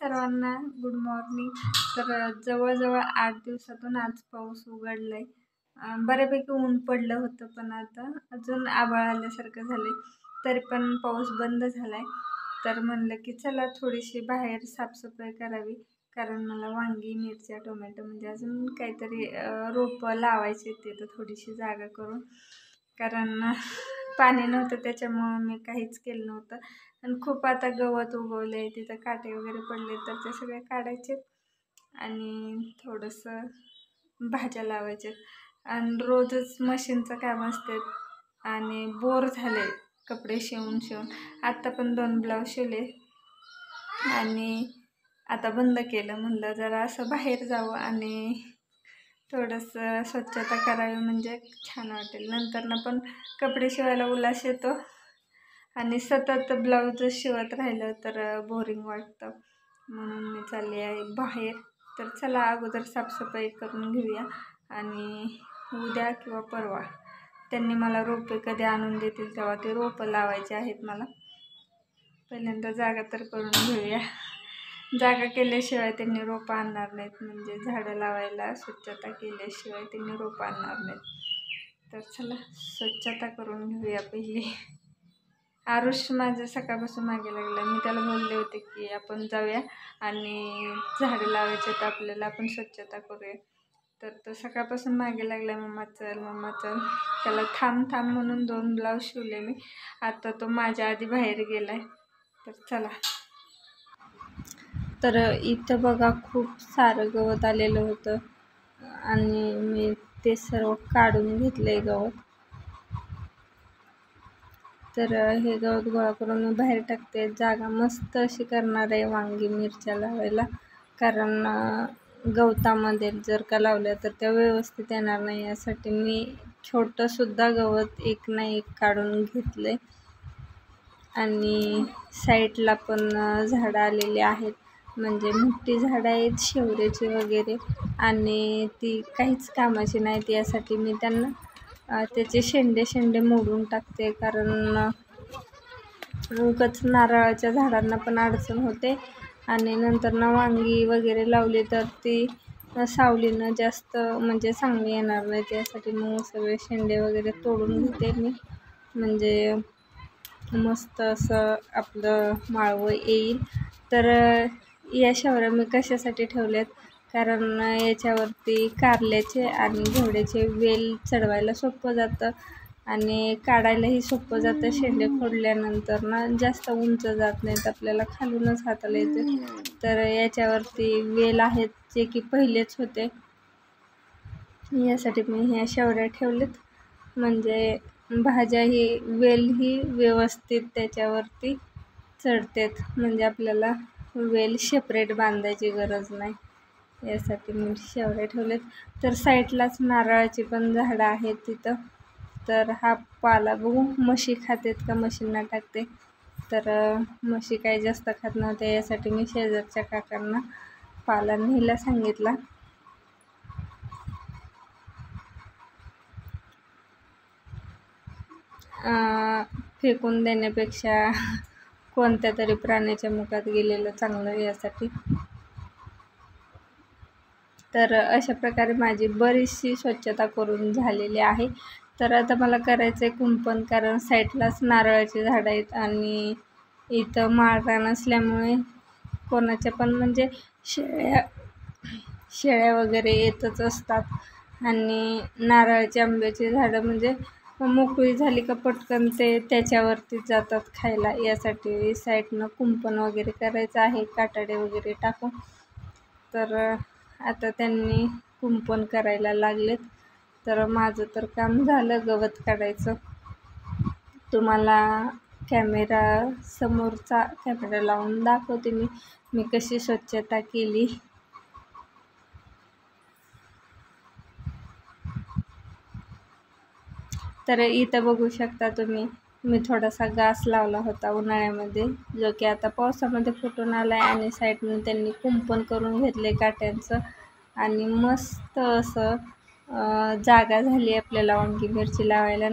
सर्वांना, good morning. तर जवळजवळ 8 दिवसातून आज पाऊस उघडलाय. बऱ्यापैकी ऊन पडलं होतं, पण आता अजून आभाळ आल्यासारखं झाले, तरी पण पाऊस बंद झालाय. तर म्हणलं की चला थोडीशी बाहेर साफसफाई करावी, कारण मला वांगी, मिरच्या, टोमॅटो म्हणजे अजून काहीतरी रोपं लावायचे तिथं थोडीशी जागा करून, कारण पाणी नव्हतं त्याच्यामुळं मी काहीच केलं नव्हतं. आणि खूप आता गवत उगवले, तिथं काटे वगैरे पडले, तर ते सगळे काढायचे आणि थोडंसं भाज्या लावायचे. आणि रोजच मशीनचं काम असते आणि बोर झाले कपडे शिवून शिवून. आत्ता पण 2 ब्लाऊज शिवले आणि आता बंद केलं. म्हणलं जरा असं बाहेर जावं आणि थोडंसं स्वच्छता करावी, म्हणजे छान वाटेल. नंतरनं पण कपडे शिवायला उल्हास येतो आणि सतत ब्लाऊज शिवत राहिलं तर बोरिंग वाटतं, म्हणून मी चालली आहे बाहेर. तर चला अगोदर साफसफाई करून घेऊया आणि उद्या किंवा परवा त्यांनी मला रोपे कधी आणून देतील तेव्हा ते रोपं लावायचे आहेत मला. पहिल्यांदा जागा तर करून घेऊया. जागा केल्याशिवाय त्यांनी रोपं आणणार नाहीत, म्हणजे झाडं लावायला स्वच्छता केल्याशिवाय त्यांनी रोपं आणणार नाहीत. तर चला स्वच्छता करून घेऊया पहिली. आरुष माझं सकाळपासून मागे लागला. मी त्याला बोलले होते की आपण जाऊया आणि झाडं लावायचे तर आपल्याला, आपण स्वच्छता करूया. तर तो सकाळपासून मागे लागला, मम्मा चल मम्मा चल. त्याला थांब थांब म्हणून 2 ब्लाऊज शिवले मी. आता तो माझ्या आधी बाहेर गेलाय. तर चला. तर इथं बघा खूप सारं गवत आलेलं होतं आणि मी ते सर्व काढून घेतलंय गवत. तर हे गवत गोळा करून मी बाहेर टाकते. जागा मस्त अशी करणार आहे वांगी, मिरच्या लावायला, कारण गवतामध्ये जर का लावल्या तर त्या व्यवस्थित येणार नाही. यासाठी मी छोटंसुद्धा गवत एक ना एक काढून घेतले. आणि साईडला पण झाडं आलेली आहेत, म्हणजे मोठी झाडं आहेत शेवऱ्याची वगैरे, आणि ती काहीच कामाची नाहीत. यासाठी मी त्यांना त्याचे शेंडे मोडून टाकते, कारण उगाच नारळाच्या झाडांना पण अडचण होते. आणि नंतर वांगी वगैरे लावली तर ती सावलीनं जास्त म्हणजे चांगली येणार नाही. त्यासाठी मग सगळे शेंडे वगैरे तोडून घेते मी, म्हणजे मस्त असं आपलं माळवं येईल. तर या शेवऱ्या मी कशासाठी ठेवल्यात, कारण याच्यावरती कारल्याचे आणि घेवड्याचे वेल चढवायला सोपं जातं आणि काढायलाही सोपं जातं. शेंडे फोडल्यानंतर ना जास्त उंच जात नाहीत, आपल्याला खालूनच हाताला येते. तर याच्यावरती वेल आहेत जे की पहिलेच होते, यासाठी मी ह्या शेवऱ्या ठेवलेत. म्हणजे भाज्या ही वेलही व्यवस्थित त्याच्यावरती चढतात, म्हणजे आपल्याला वेल सेपरेट बांधायची गरज नाही. यासाठी मी शेवऱ्या ठेवलेत. तर साईडलाच नारळाची पण झाडं आहेत तिथं. तर हा पाला बघू म्हशी खातात का, म्हशींना टाकते. तर म्हशी काही जास्त खात नव्हत्या, यासाठी मी शेजारच्या काकांना पाला न्यायला सांगितला. फेकून देण्यापेक्षा कोणत्या तरी प्राण्याच्या मुखात गेलेलं चांगलं, यासाठी. तर अशा प्रकारे माझी बरीचशी स्वच्छता करून झालेली आहे. तर आता मला करायचं आहे कुंपण, कारण साईडलाच नारळाची झाडं आहेत आणि इथं माळरान नसल्यामुळे कोणाच्या पण म्हणजे शेळ्या वगैरे येतच असतात. आणि नारळाची, आंब्याची झाडं म्हणजे मोकळी झाली का पटकन ते त्याच्यावरती जातात खायला. यासाठी साईडनं कुंपण वगैरे करायचं आहे, काटाडे वगैरे टाकून. तर आता त्यांनी कुंपण करायला लागलेत. तर माझं तर काम झालं गवत काढायचं. तुम्हाला समोरचा कॅमेरा लावून दाखवते मी कशी स्वच्छता केली. तर इथं बघू शकता तुम्ही, मी थोडासा घास लावला होता उन्हाळ्यामध्ये, जो की आता पावसामध्ये फुटून आला आहे. आणि साईडनं त्यांनी कुंपण करून घेतले काट्यांचं, आणि मस्त असं जागा झाली आपल्याला वांगी मिरची लावायला.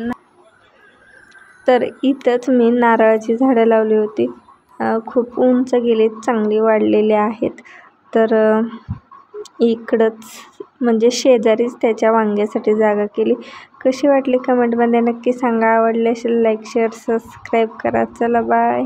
तर इथंच मी नारळाची झाडं लावली होती. खूप उंच गेलेत, चांगले वाढलेले आहेत. तर इकडंच म्हणजे शेजारीच त्याच्या वांग्यासाठी जागा केली. कशी वाटली कमेंटमध्ये नक्की सांगा. आवडली असेल लाईक शेअर सबस्क्राईब करा. चला बाय.